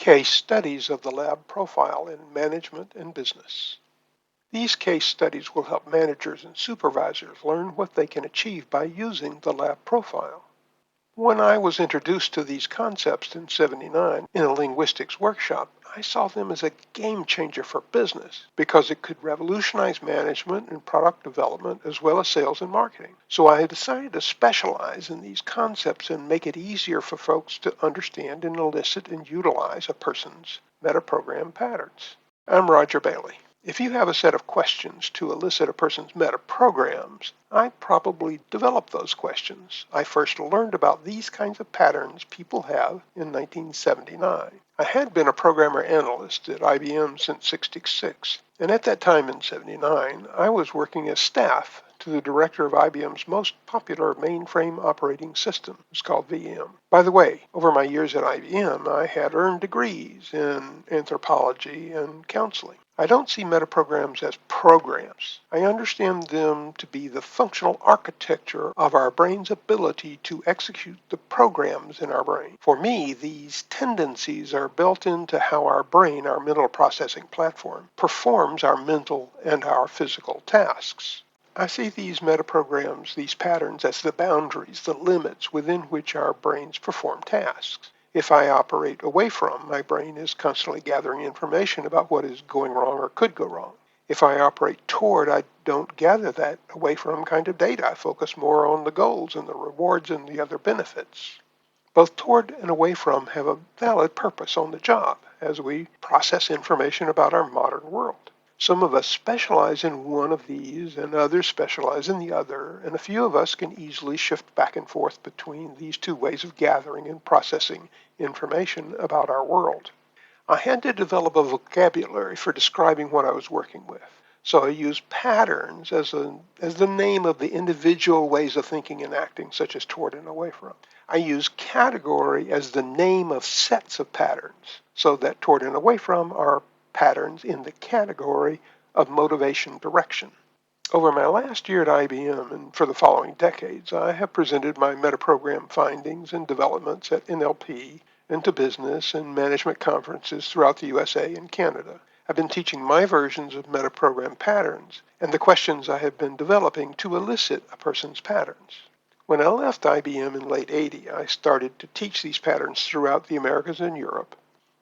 Case studies of the lab profile in management and business. These case studies will help managers and supervisors learn what they can achieve by using the lab profile. When I was introduced to these concepts in '79 in a linguistics workshop, I saw them as a game changer for business because it could revolutionize management and product development as well as sales and marketing. So I decided to specialize in these concepts and make it easier for folks to understand and elicit and utilize a person's metaprogram patterns. I'm Roger Bailey. If you have a set of questions to elicit a person's metaprograms, I probably developed those questions. I first learned about these kinds of patterns people have in 1979. I had been a programmer analyst at IBM since '66, and at that time in '79, I was working as staff to the director of IBM's most popular mainframe operating system. It's called VM. By the way, over my years at IBM, I had earned degrees in anthropology and counseling. I don't see metaprograms as programs. I understand them to be the functional architecture of our brain's ability to execute the programs in our brain. For me, these tendencies are built into how our brain, our mental processing platform, performs our mental and our physical tasks. I see these metaprograms, these patterns, as the boundaries, the limits within which our brains perform tasks. If I operate away from, my brain is constantly gathering information about what is going wrong or could go wrong. If I operate toward, I don't gather that away from kind of data. I focus more on the goals and the rewards and the other benefits. Both toward and away from have a valid purpose on the job as we process information about our modern world. Some of us specialize in one of these and others specialize in the other, and a few of us can easily shift back and forth between these two ways of gathering and processing information about our world. I had to develop a vocabulary for describing what I was working with. So I used patterns as the name of the individual ways of thinking and acting, such as toward and away from. I use category as the name of sets of patterns, so that toward and away from are patterns in the category of motivation direction. Over my last year at IBM and for the following decades, I have presented my metaprogram findings and developments at NLP, into business, and management conferences throughout the USA and Canada. I've been teaching my versions of metaprogram patterns and the questions I have been developing to elicit a person's patterns. When I left IBM in late '80, I started to teach these patterns throughout the Americas and Europe.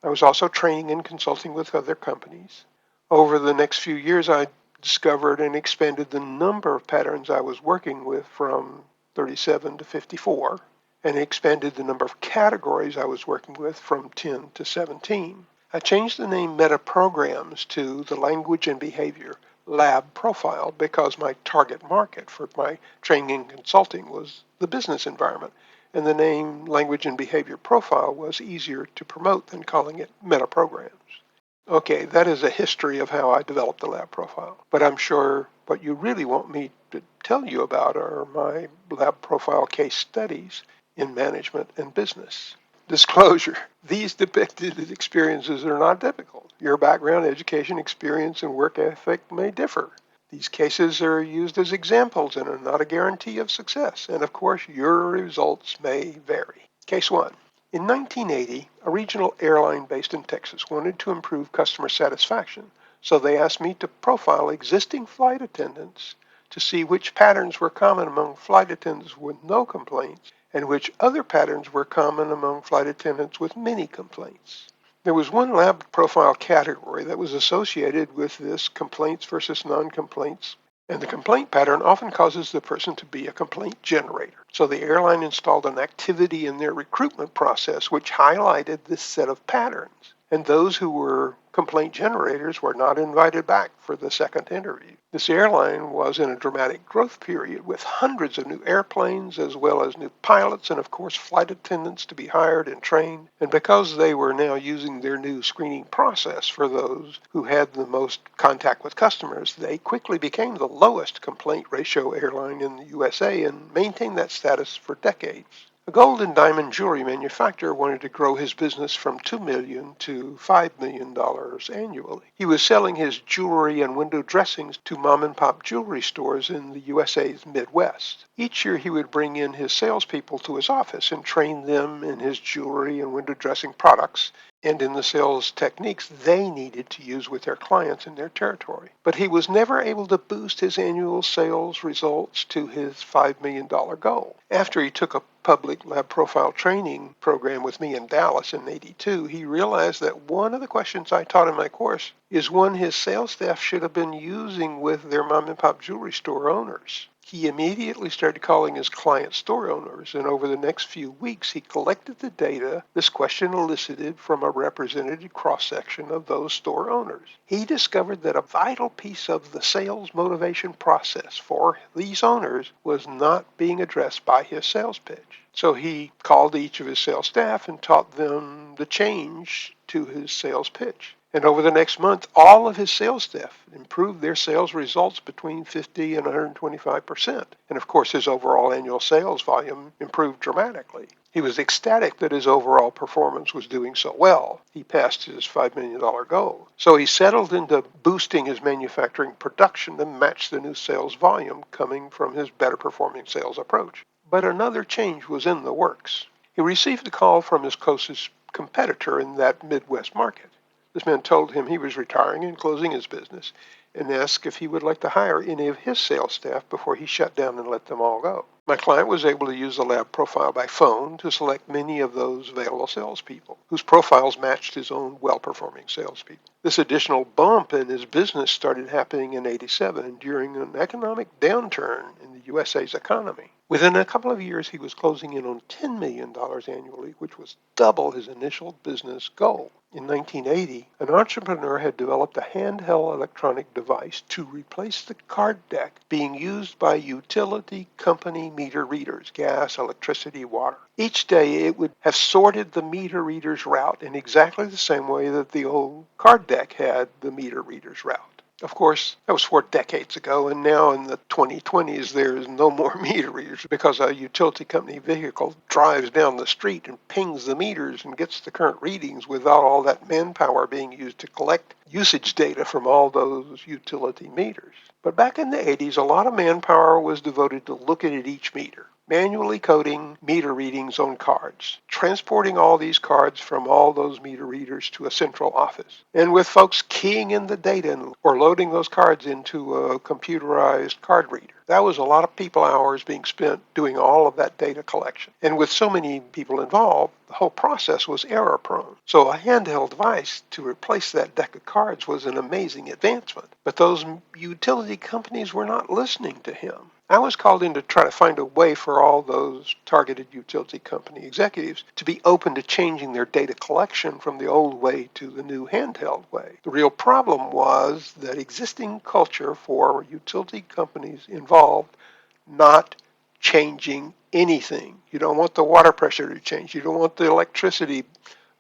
I was also training and consulting with other companies. Over the next few years, I discovered and expanded the number of patterns I was working with from 37 to 54, and expanded the number of categories I was working with from 10 to 17. I changed the name Metaprograms to the Language and Behavior Lab Profile because my target market for my training and consulting was the business environment, and the name Language and Behavior Profile was easier to promote than calling it Metaprograms. Okay, that is a history of how I developed the lab profile, but I'm sure what you really want me to tell you about are my lab profile case studies in management and business. Disclosure, these depicted experiences are not typical. Your background, education, experience, and work ethic may differ. These cases are used as examples and are not a guarantee of success, and of course your results may vary. Case 1. In 1980, a regional airline based in Texas wanted to improve customer satisfaction, so they asked me to profile existing flight attendants to see which patterns were common among flight attendants with no complaints and which other patterns were common among flight attendants with many complaints. There was one lab profile category that was associated with this complaints versus non-complaints, and the complaint pattern often causes the person to be a complaint generator. So the airline installed an activity in their recruitment process which highlighted this set of patterns, and those who were complaint generators were not invited back for the second interview. This airline was in a dramatic growth period with hundreds of new airplanes as well as new pilots and of course flight attendants to be hired and trained. And because they were now using their new screening process for those who had the most contact with customers, they quickly became the lowest complaint ratio airline in the USA and maintained that status for decades. A gold and diamond jewelry manufacturer wanted to grow his business from $2 million to $5 million annually. He was selling his jewelry and window dressings to mom and pop jewelry stores in the USA's Midwest. Each year he would bring in his salespeople to his office and train them in his jewelry and window dressing products and in the sales techniques they needed to use with their clients in their territory. But he was never able to boost his annual sales results to his $5 million goal. After he took a public lab profile training program with me in Dallas in '82, he realized that one of the questions I taught in my course is one his sales staff should have been using with their mom and pop jewelry store owners. He immediately started calling his client store owners, and over the next few weeks he collected the data this question elicited from a representative cross-section of those store owners. He discovered that a vital piece of the sales motivation process for these owners was not being addressed by his sales pitch. So he called each of his sales staff and taught them the change to his sales pitch. And over the next month, all of his sales staff improved their sales results between 50 and 125%. And of course, his overall annual sales volume improved dramatically. He was ecstatic that his overall performance was doing so well. He passed his $5 million goal. So he settled into boosting his manufacturing production to match the new sales volume coming from his better performing sales approach. But another change was in the works. He received a call from his closest competitor in that Midwest market. This man told him he was retiring and closing his business and asked if he would like to hire any of his sales staff before he shut down and let them all go. My client was able to use the lab profile by phone to select many of those available salespeople, whose profiles matched his own well-performing salespeople. This additional bump in his business started happening in '87 during an economic downturn in the USA's economy. Within a couple of years, he was closing in on $10 million annually, which was double his initial business goal. In 1980, an entrepreneur had developed a handheld electronic device to replace the card deck being used by utility company meter readers, gas, electricity, water. Each day it would have sorted the meter reader's route in exactly the same way that the old card deck had the meter reader's route. Of course, that was 4 decades ago, and now in the 2020s, there's no more meter readers because a utility company vehicle drives down the street and pings the meters and gets the current readings without all that manpower being used to collect usage data from all those utility meters. But back in the '80s, a lot of manpower was devoted to looking at each meter, manually coding meter readings on cards, transporting all these cards from all those meter readers to a central office, and with folks keying in the data or loading those cards into a computerized card reader. That was a lot of people hours being spent doing all of that data collection. And with so many people involved, the whole process was error prone. So a handheld device to replace that deck of cards was an amazing advancement. But those utility companies were not listening to him. I was called in to try to find a way for all those targeted utility company executives to be open to changing their data collection from the old way to the new handheld way. The real problem was that existing culture for utility companies involved not changing anything. You don't want the water pressure to change. You don't want the electricity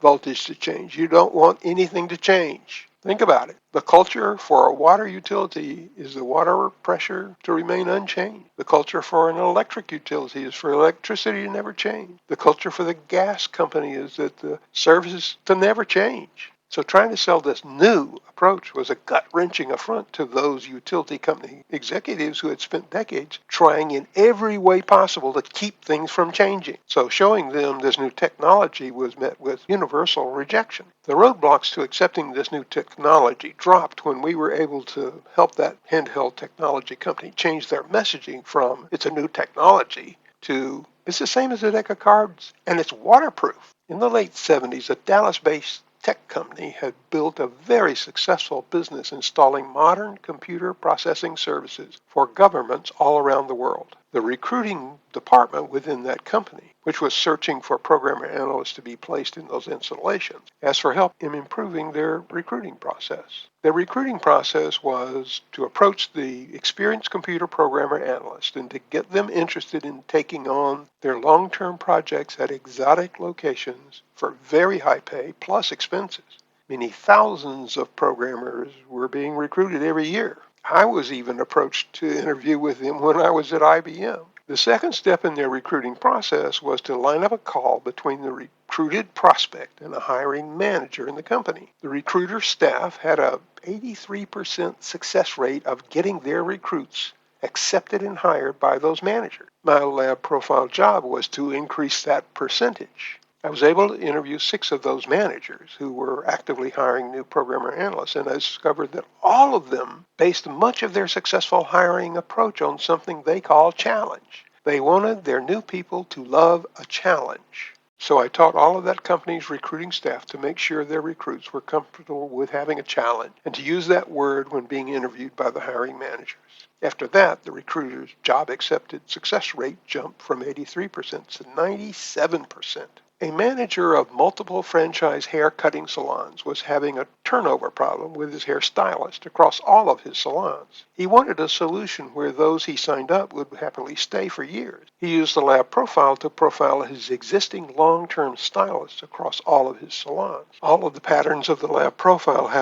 voltage to change. You don't want anything to change. Think about it. The culture for a water utility is the water pressure to remain unchanged. The culture for an electric utility is for electricity to never change. The culture for the gas company is that the services to never change. So trying to sell this new approach was a gut-wrenching affront to those utility company executives who had spent decades trying in every way possible to keep things from changing. So showing them this new technology was met with universal rejection. The roadblocks to accepting this new technology dropped when we were able to help that handheld technology company change their messaging from "it's a new technology" to "it's the same as a deck of cards and it's waterproof." In the late '70s, a Dallas-based tech company had built a very successful business installing modern computer processing services for governments all around the world. The recruiting department within that company, which was searching for programmer analysts to be placed in those installations, asked for help in improving their recruiting process. The recruiting process was to approach the experienced computer programmer analyst and to get them interested in taking on their long-term projects at exotic locations for very high pay plus expenses. Many thousands of programmers were being recruited every year. I was even approached to interview with them when I was at IBM. The second step in their recruiting process was to line up a call between the recruited prospect and a hiring manager in the company. The recruiter staff had a 83% success rate of getting their recruits accepted and hired by those managers. My lab profile job was to increase that percentage. I was able to interview 6 of those managers who were actively hiring new programmer analysts, and I discovered that all of them based much of their successful hiring approach on something they call challenge. They wanted their new people to love a challenge. So I taught all of that company's recruiting staff to make sure their recruits were comfortable with having a challenge and to use that word when being interviewed by the hiring managers. After that, the recruiter's job accepted success rate jumped from 83% to 97%. A manager of multiple franchise hair cutting salons was having a turnover problem with his hairstylist across all of his salons. He wanted a solution where those he signed up would happily stay for years. He used the lab profile to profile his existing long-term stylists across all of his salons. All of the patterns of the lab profile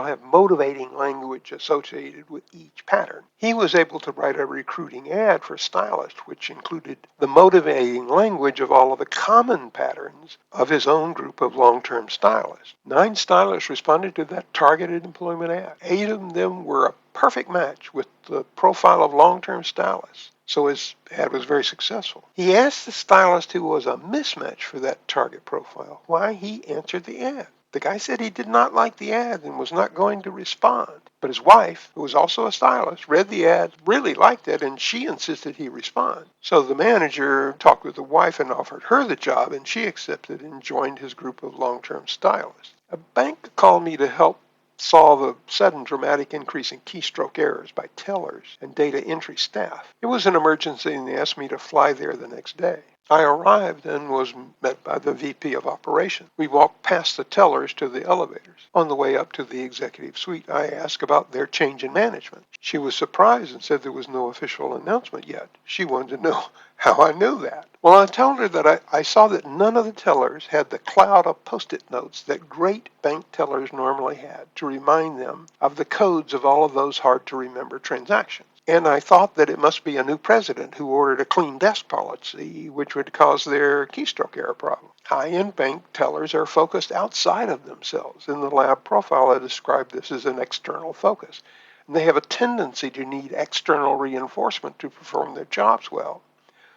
have motivating language associated with each pattern. He was able to write a recruiting ad for stylists which included the motivating language of all of the common patterns of his own group of long-term stylists. 9 stylists responded to that targeted employment ad. 8 of them were a perfect match with the profile of long-term stylists. So his ad was very successful. He asked the stylist who was a mismatch for that target profile why he answered the ad. The guy said he did not like the ad and was not going to respond. But his wife, who was also a stylist, read the ad, really liked it, and she insisted he respond. So the manager talked with the wife and offered her the job, and she accepted and joined his group of long-term stylists. A bank called me to help solve a sudden dramatic increase in keystroke errors by tellers and data entry staff. It was an emergency and they asked me to fly there the next day. I arrived and was met by the VP of Operations. We walked past the tellers to the elevators. On the way up to the executive suite, I asked about their change in management. She was surprised and said there was no official announcement yet. She wanted to know how I knew that. Well, I told her that I saw that none of the tellers had the cloud of Post-it notes that great bank tellers normally had to remind them of the codes of all of those hard-to-remember transactions. And I thought that it must be a new president who ordered a clean desk policy, which would cause their keystroke error problem. High-end bank tellers are focused outside of themselves. In the lab profile, I described this as an external focus. And they have a tendency to need external reinforcement to perform their jobs well.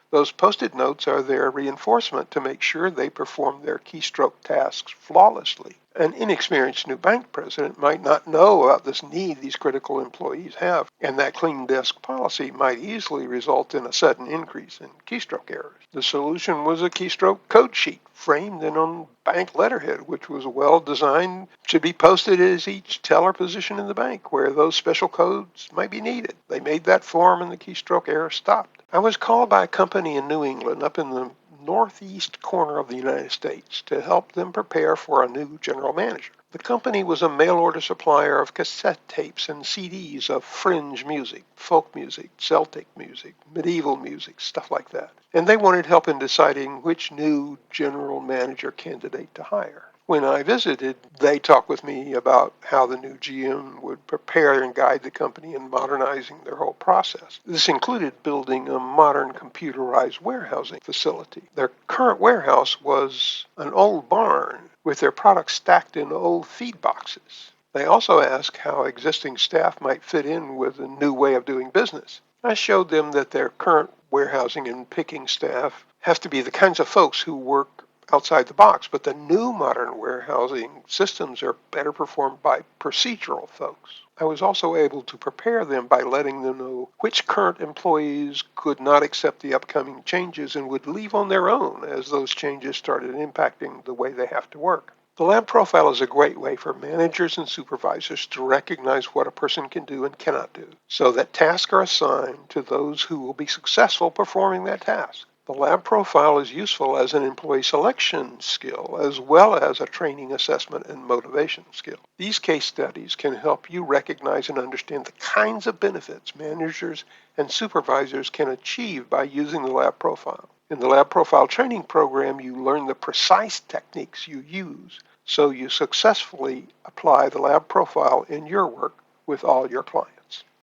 Those Post-it notes are their reinforcement to make sure they perform their keystroke tasks flawlessly. An inexperienced new bank president might not know about this need these critical employees have, and that clean desk policy might easily result in a sudden increase in keystroke errors. The solution was a keystroke code sheet framed in on bank letterhead, which was well designed to be posted as each teller position in the bank where those special codes might be needed. They made that form and the keystroke error stopped. I was called by a company in New England up in the northeast corner of the United States to help them prepare for a new general manager. The company was a mail-order supplier of cassette tapes and CDs of fringe music, folk music, Celtic music, medieval music, stuff like that. And they wanted help in deciding which new general manager candidate to hire. When I visited, they talked with me about how the new GM would prepare and guide the company in modernizing their whole process. This included building a modern computerized warehousing facility. Their current warehouse was an old barn with their products stacked in old feed boxes. They also asked how existing staff might fit in with a new way of doing business. I showed them that their current warehousing and picking staff have to be the kinds of folks who work outside the box, but the new modern warehousing systems are better performed by procedural folks. I was also able to prepare them by letting them know which current employees could not accept the upcoming changes and would leave on their own as those changes started impacting the way they have to work. The lab profile is a great way for managers and supervisors to recognize what a person can do and cannot do, so that tasks are assigned to those who will be successful performing that task. The lab profile is useful as an employee selection skill as well as a training assessment and motivation skill. These case studies can help you recognize and understand the kinds of benefits managers and supervisors can achieve by using the lab profile. In the lab profile training program, you learn the precise techniques you use so you successfully apply the lab profile in your work with all your clients.